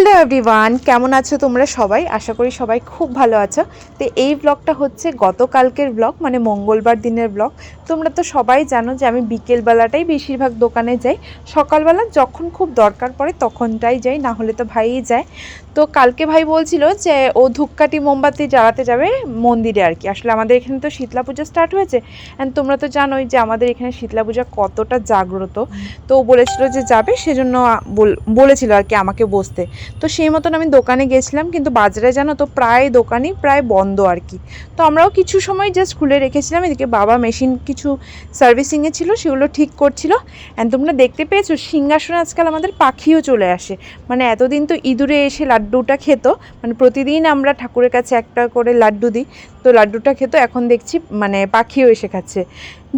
Hello everyone, কেমন আছো তোমরা সবাই? আশা করি সবাই খুব ভালো আছো। তো এই ব্লগটা হচ্ছে গতকালকের ব্লগ, মানে মঙ্গলবার দিনের ব্লগ। তোমরা তো সবাই জানো যে আমি বিকেলবেলাটাই বেশিরভাগ দোকানে যাই, সকালবেলা যখন খুব দরকার পড়ে তখনটাই যাই, না হলে তো ভাইই যায়। তো কালকে ভাই বলছিল যে ও ধূপকাঠি মোমবাতি জ্বালাতে যাবে মন্দিরে আর কি। আসলে আমাদের এখানে তো শীতলা পূজা স্টার্ট হয়েছে, অ্যান্ড তোমরা তো জানোই যে আমাদের এখানে শীতলা পূজা কতটা জাগ্রত। তো ও বলেছিল যে যাবে, সেজন্য বলেছিল আর কি আমাকে বসতে। তো সেই মতন আমি দোকানে গেছিলাম, কিন্তু বাজারে জানো তো প্রায় দোকানই প্রায় বন্ধ আর কি। তো আমরাও কিছু সময় জাস্ট খুলে রেখেছিলাম। এদিকে বাবা মেশিন কিছু সার্ভিসিংয়ে ছিল, সেগুলো ঠিক করছিল। অ্যান্ড তোমরা দেখতে পেয়েছো সিংহাসনে আজকাল আমাদের পাখিও চলে আসে। মানে এতদিন তো ইঁদুরে এসে লাড্ডুটা খেত, মানে প্রতিদিন আমরা ঠাকুরের কাছে একটা করে লাড্ডু দিই, তো লাড্ডুটা খেত, এখন দেখছি মানে পাখিও এসে খাচ্ছে।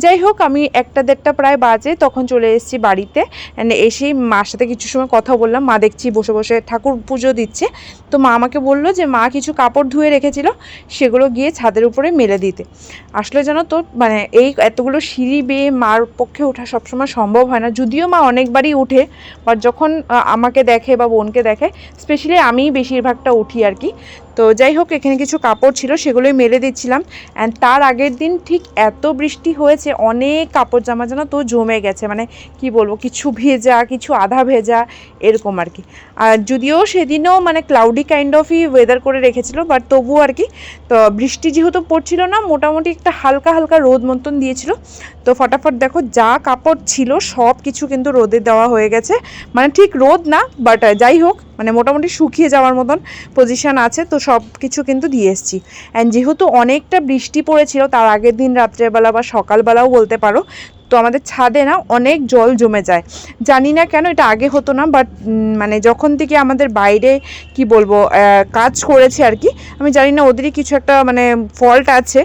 যাই হোক, আমি 1টা-1:30 প্রায় বাজে তখন চলে এসেছি বাড়িতে। অ্যান্ড এসেই মার সাথে কিছু সময় কথা বললাম। মা দেখছি বসে বসে ঠাকুর পুজো দিচ্ছে। তো মা আমাকে বললো যে মা কিছু কাপড় ধুয়ে রেখেছিল, সেগুলো গিয়ে ছাদের উপরে মেলে দিতে। আসলে জানো তো মানে এই এতগুলো সিঁড়ি বেয়ে মার পক্ষে ওঠা সবসময় সম্ভব হয় না, যদিও মা অনেকবারই উঠে, বাট যখন আমাকে দেখে বা বোনকে দেখে, স্পেশালি আমিই বেশিরভাগটা উঠি আর কি। তো যাই হোক, এখানে কিছু কাপড় ছিল, সেগুলোই মেলে দিচ্ছিলাম। অ্যান্ড তার আগের দিন ঠিক এত বৃষ্টি হয়েছে, অনেক কাপড় জামা যেন তো জমে গেছে, মানে কি বলবো, কিছু ভেজা কিছু আধা ভেজা এরকম আর কি। আর যদিও সেদিনও মানে ক্লাউডি কাইন্ড অফই ওয়েদার করে রেখেছিল, বাট তবুও আর কি। তো বৃষ্টি যেহেতু পড়ছিল না, মোটামুটি একটা হালকা হালকা রোদ মতন দিয়েছিল। তো ফটাফট দেখো যা কাপড় ছিল সব কিছু কিন্তু রোদে দেওয়া হয়ে গেছে। মানে ঠিক রোদ না, বাট যাই হোক মানে মোটামুটি শুকিয়ে যাওয়ার মতন পজিশান আছে। তো সব কিছু কিন্তু দিয়ে এসেছি। অ্যান্ড যেহেতু অনেকটা বৃষ্টি পড়েছিল তার আগের দিন রাত্রেবেলা বা সকালবেলাও বলতে পারো, তো আমাদের ছাদে না অনেক জল জমে যায়। জানি না কেন, এটা আগে হতো না, বাট মানে যখন থেকে আমাদের বাইরে কি বলবো কাজ করেছে আর কি, আমি জানি না ওদেরই কিছু একটা মানে ফল্ট আছে,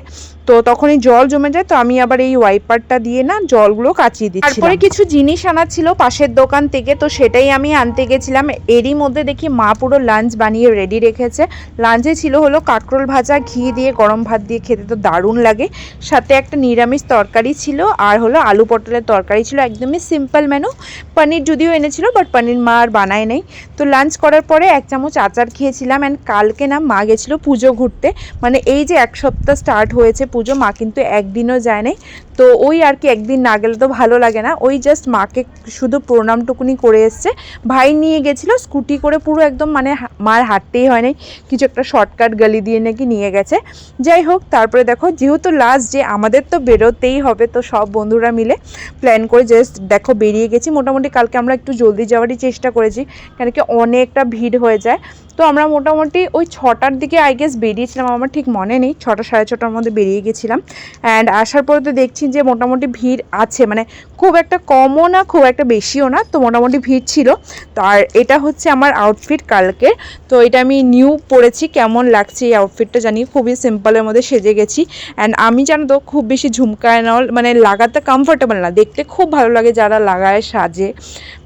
তো তখনই জল জমে যায়। তো আমি আবার এই ওয়াইপারটা দিয়ে না জলগুলো কাচিয়ে দিচ্ছি। তারপরে কিছু জিনিস আনার ছিল পাশের দোকান থেকে, তো সেটাই আমি আনতে গেছিলাম। এরই মধ্যে দেখি মা পুরো লাঞ্চ বানিয়ে রেডি রেখেছে। লাঞ্চে ছিল হলো কাঁকরোল ভাজা, ঘি দিয়ে গরম ভাত দিয়ে খেতে তো দারুণ লাগে। সাথে একটা নিরামিষ তরকারি ছিল, আর হলো আলু পটলের তরকারি ছিল, একদমই সিম্পল মেনু। পনির যদিও এনেছিল, বাট পনির মা আর বানায় নেই। তো লাঞ্চ করার পরে 1 চামচ আচার খেয়েছিলাম। অ্যান্ড কালকে না মা গেছিলো পুজো ঘুরতে, মানে এই যে 1 সপ্তাহ স্টার্ট হয়েছে পুজো, মা কিন্তু একদিনও যায় নাই। তো ওই আর কি, একদিন না গেলে তো ভালো লাগে না, ওই জাস্ট মাকে শুধু প্রণামটুকুনি করে এসছে। ভাই নিয়ে গেছিলো স্কুটি করে, পুরো একদম মানে মার হাঁটতেই হয় নাই, কিছু একটা শর্টকাট গলি দিয়ে নাকি নিয়ে গেছে। যাই হোক, তারপরে দেখো যেহেতু লাস্ট ডে আমাদের তো বেরোতেই হবে, তো সব বন্ধুরা মিলে প্ল্যান করে জাস্ট দেখো বেরিয়ে গেছি। মোটামুটি কালকে আমরা একটু জলদি যাওয়ারই চেষ্টা করেছি, কেন কি অনেকটা ভিড় হয়ে যায়। তো আমরা মোটামুটি ওই 6টার দিকে আই গেস বেরিয়েছিলাম, আমার ঠিক মনে নেই, 6টা সাড়ে 6টার মধ্যে বেরিয়ে গেছিলাম। অ্যান্ড আসার পরে তো দেখছি যে মোটামুটি ভিড় আছে, মানে খুব একটা কমও না খুব একটা বেশিও না, তো মোটামুটি ভিড় ছিল। তো আর এটা হচ্ছে আমার আউটফিট কালকে, তো এটা আমি নিউ পরেছি। কেমন লাগছে এই আউটফিটটা জানি, খুবই সিম্পলের মধ্যে সেজে গেছি। অ্যান্ড আমি জানো তো খুব বেশি ঝুমকায় না, মানে লাগাতে কমফোর্টেবল না, দেখতে খুব ভালো লাগে যারা লাগায় সাজে,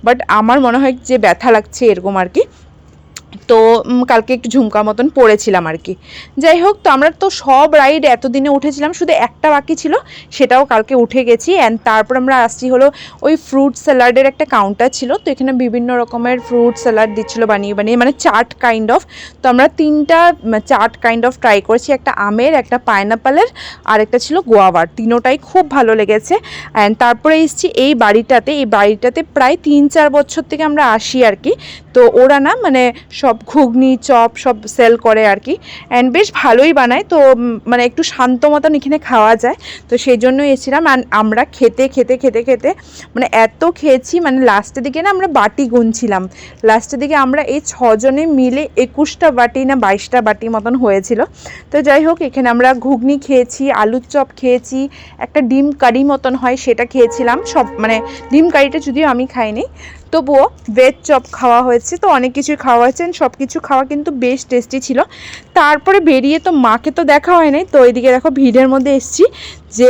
বাট আমার মনে হয় যে ব্যথা লাগছে এরকম আর কি। তো কালকে একটু ঝুমকা মতন পড়েছিলাম আর কি। যাই হোক, তো আমরা তো সব রাইড এতদিনে উঠেছিলাম, শুধু একটা বাকি ছিল, সেটাও কালকে উঠে গেছি। অ্যান্ড তারপর আমরা আসছি হলো ওই ফ্রুট স্যালাডের একটা কাউন্টার ছিল, তো এখানে বিভিন্ন রকমের ফ্রুট স্যালাড দিচ্ছিলো বানিয়ে বানিয়ে, মানে চাট কাইন্ড অফ। তো আমরা 3টা চাট কাইন্ড অফ ট্রাই করেছি, একটা আমের, একটা পাইনাপেলের, আর একটা ছিল গোয়াভার। তিনোটাই খুব ভালো লেগেছে। অ্যান্ড তারপরে এসেছি এই বাড়িটাতে প্রায় 3-4 বছর থেকে আমরা আসি আর কি। তো ওরা না মানে সব ঘুগনি চপ সব সেল করে আর কি, অ্যান্ড বেশ ভালোই বানায়। তো মানে একটু শান্ত মতন এখানে খাওয়া যায়, তো সেই জন্য এসেছিলাম। আর আমরা খেতে খেতে খেতে খেতে মানে এত খেয়েছি, মানে লাস্টের দিকে না আমরা বাটি গুনছিলাম, লাস্টের দিকে আমরা এই 6 জনে মিলে 21টা বাটি না 22টা বাটি মতন হয়েছিল। তো যাই হোক, এখানে আমরা ঘুগনি খেয়েছি, আলুর চপ খেয়েছি, একটা ডিম কারি মতন হয় সেটা খেয়েছিলাম। সব মানে ডিম কারিটা যদিও আমি খাইনি, তবুও ভেজ চপ খাওয়া হয়েছে। তো অনেক কিছুই খাওয়া হয়েছে, সব কিছু খাওয়া কিন্তু বেশ টেস্টি ছিল। তারপরে বেরিয়ে তো মাকে তো দেখা হয় নাই, তো এইদিকে দেখো ভিড়ের মধ্যে এসেছি। যে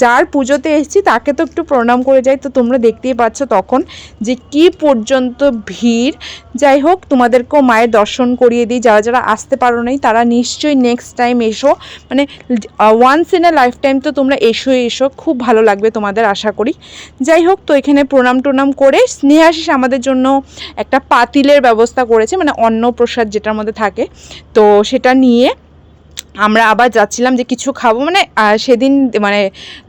যার পুজোতে এসেছি তাকে তো একটু প্রণাম করে যাই। তো তোমরা দেখতেই পাচ্ছ তখন যে কি পর্যন্ত ভিড়। যাই হোক, তোমাদেরকেও মায়ের দর্শন করিয়ে দিই। যারা যারা আসতে পারো নাই তারা নিশ্চয়ই নেক্সট টাইম এসো, মানে once in a lifetime তো তোমরা এসো, খুব ভালো লাগবে তোমাদের আশা করি। যাই হোক, তো এখানে প্রণাম টোনাম করে স্নেহাশিস আমাদের জন্য একটা পাতিলের ব্যবস্থা করেছে, মানে অন্ন প্রসাদ যেটার মধ্যে থাকে, তো সেটা নিয়ে আমরা আবার যাচ্ছিলাম যে কিছু খাবো, মানে সেদিন মানে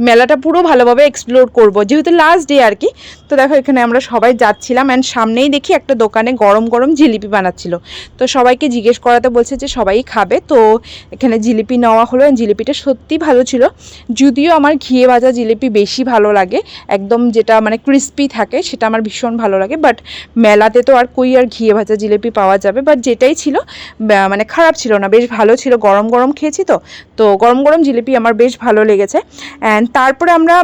মেলাটা পুরো ভালোভাবে এক্সপ্লোর করব, যেহেতু লাস্ট ডে আর কি। তো দেখো এখানে আমরা সবাই যাচ্ছিলাম, অ্যান্ড সামনেই দেখি একটা দোকানে গরম গরম জিলিপি বানাচ্ছিল। তো সবাইকে জিজ্ঞেস করাতে বলছে যে সবাই খাবে, তো এখানে জিলিপি নেওয়া হলো। জিলিপিটা সত্যি ভালো ছিল, যদিও আমার ঘিয়ে ভাজা জিলিপি বেশি ভালো লাগে, একদম যেটা মানে ক্রিস্পি থাকে সেটা আমার ভীষণ ভালো লাগে। বাট মেলাতে তো আর কই আর ঘিয়ে ভাজা জিলিপি পাওয়া যাবে, বাট যেটাই ছিল মানে খারাপ ছিল না, বেশ ভালো ছিল। গরম গরম খেয়েছি তো গরম গরম জিলিপি আমার বেশ ভালো লেগেছে। অ্যান্ড তারপরে আমরা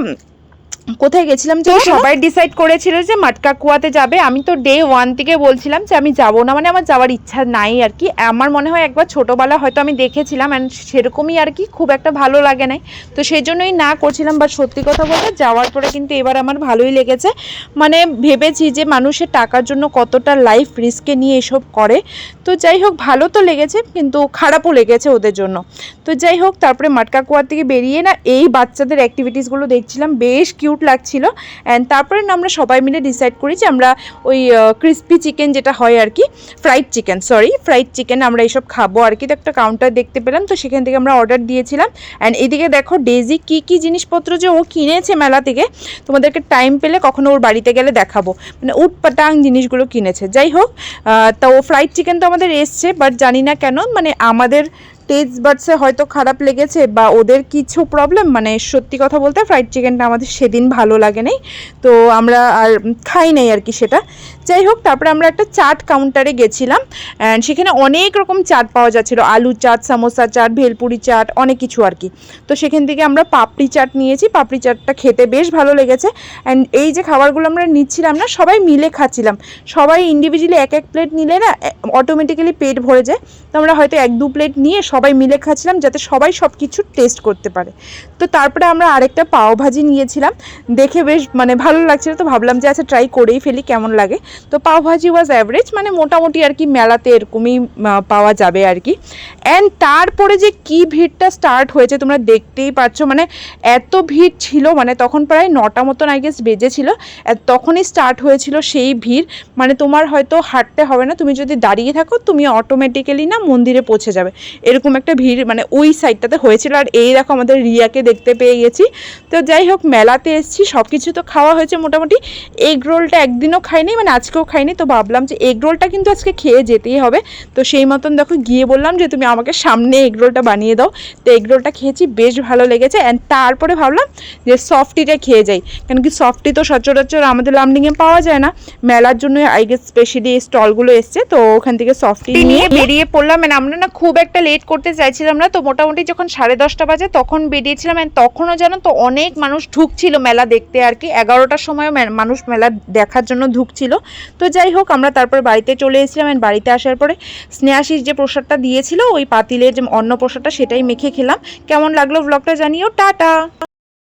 কোথায় গেছিলাম যে সবাই ডিসাইড করেছিল যে মাটকা কুয়াতে যাবে। আমি তো ডে 1 থেকে বলছিলাম যে আমি যাব না, মানে আমার যাওয়ার ইচ্ছা নাই আর কি। আমার মনে হয় একবার ছোটোবেলা হয়তো আমি দেখেছিলাম, অ্যান্ড সেরকমই আর কি, খুব একটা ভালো লাগে নাই, তো সেই জন্যই না করছিলাম। বাট সত্যি কথা বলতে যাওয়ার পরে কিন্তু এবার আমার ভালোই লেগেছে। মানে ভেবেছি যে মানুষের টাকার জন্য কতটা লাইফ রিস্কে নিয়ে এসব করে। তো যাই হোক, ভালো তো লেগেছে কিন্তু খারাপও লেগেছে ওদের জন্য। তো যাই হোক, তারপরে মাটকা কুয়ার থেকে বেরিয়ে না এই বাচ্চাদের অ্যাক্টিভিটিসগুলো দেখছিলাম, বেশ কিউট লাগছিল। অ্যান্ড তারপরে না আমরা সবাই মিলে ডিসাইড করি যে আমরা ওই ক্রিস্পি চিকেন যেটা হয় আর কি, ফ্রাইড চিকেন আমরা এইসব খাবো আর কি। তো একটা কাউন্টার দেখতে পেলাম, তো সেখান থেকে আমরা অর্ডার দিয়েছিলাম। অ্যান্ড এদিকে দেখো ডেজি কী জিনিসপত্র যে ও কিনেছে মেলা থেকে, তোমাদেরকে টাইম পেলে কখনো ওর বাড়িতে গেলে দেখাবো, মানে উটপাটাং জিনিসগুলো কিনেছে। যাই হোক, তো ফ্রাইড চিকেন তো আমাদের এসছে, বাট জানি না কেন মানে আমাদের টেস্ট বাডসে হয়তো খারাপ লেগেছে বা ওদের কিছু প্রবলেম, মানে সত্যি কথা বলতে ফ্রাইড চিকেনটা আমাদের সেদিন ভালো লাগে নাই, তো আমরা আর খাই নাই আর কি সেটা। যাই হোক, তারপরে আমরা একটা চাট কাউন্টারে গেছিলাম, অ্যান্ড সেখানে অনেক রকম চাট পাওয়া যাচ্ছিলো, আলু চাট, সামোসা চাট, ভেলপুরি চাট, অনেক কিছু আর কি। তো সেখান থেকে আমরা পাপড়ি চাট নিয়েছি, পাপড়ি চাটটা খেতে বেশ ভালো লেগেছে। অ্যান্ড এই যে খাবারগুলো আমরা নিচ্ছিলাম না, সবাই মিলে খাচ্ছিলাম, সবাই ইন্ডিভিজুয়ালি এক এক প্লেট নিলে না অটোমেটিক্যালি পেট ভরে যায়। তো আমরা হয়তো 1-2 প্লেট নিয়ে সবাই মিলে খাচ্ছিলাম, যাতে সবাই সব কিছু টেস্ট করতে পারে। তো তারপরে আমরা আরেকটা পাওভাজি নিয়েছিলাম, দেখে বেশ মানে ভালো লাগছিল, তো ভাবলাম যে আচ্ছা ট্রাই করেই ফেলি কেমন লাগে। তো পাওভাজি ওয়াজ অ্যাভারেজ, মানে মোটামুটি আর কি, মেলাতে এরকমই পাওয়া যাবে আর কি। অ্যান্ড তারপরে যে কি ভিড়টা স্টার্ট হয়েছে তোমরা দেখতেই পাচ্ছ, মানে এত ভিড় ছিল, মানে তখন প্রায় 9টা মতন আই গেস বেজেছিল, তখনই স্টার্ট হয়েছিল সেই ভিড়। মানে তোমার হয়তো হাঁটতে হবে না, তুমি যদি দাঁড়িয়ে থাকো তুমি অটোমেটিক্যালি না মন্দিরে পৌঁছে যাবে, এরকম একটা ভিড় মানে ওই সাইডটাতে হয়েছিল। আর এই দেখো আমাদের রিয়াকে দেখতে পেয়ে গেছি। তো যাই হোক, মেলাতে এসেছি, সব কিছু তো খাওয়া হয়েছে মোটামুটি। এগ রোলটা একদিনও খাইনি, মানে আজকেও খাইনি, তো ভাবলাম যে এগ রোলটা কিন্তু আজকে খেয়ে যেতেই হবে। তো সেই মতন দেখো গিয়ে বললাম যে তুমি আমাকে সামনে এগ রোলটা বানিয়ে দাও। তো এগ রোলটা খেয়েছি, বেশ ভালো লেগেছে। অ্যান্ড তারপরে ভাবলাম যে সফটিটা খেয়ে যাই, কেন কি সফটি তো সচরাচর আমাদের লামডিংয়ে পাওয়া যায় না, মেলার জন্য আই গেস স্পেশালি এই স্টলগুলো এসছে, তো ওখান থেকে সফটি নিয়ে বেরিয়ে পড়লাম। মানে আমরা না খুব একটা লেট করতে চাইছিলাম না, তো মোটামুটি যখন 10:30 বাজে তখন বেরিয়েছিলাম। অ্যান্ড তখনও জানো তো অনেক মানুষ ঢুকছিল মেলা দেখতে আর কি, 11টার সময় মানুষ মেলা দেখার জন্য ঢুকছিল। তো যাই হোক, আমরা তারপর বাড়িতে চলে এসেছিলাম। অ্যান্ড বাড়িতে আসার পরে স্নেহাশিস যে প্রসাদটা দিয়েছিল, ওই পাতিলের যে অন্ন প্রসাদটা, সেটাই মেখে খেলাম। কেমন লাগলো ব্লগটা জানিও, টাটা।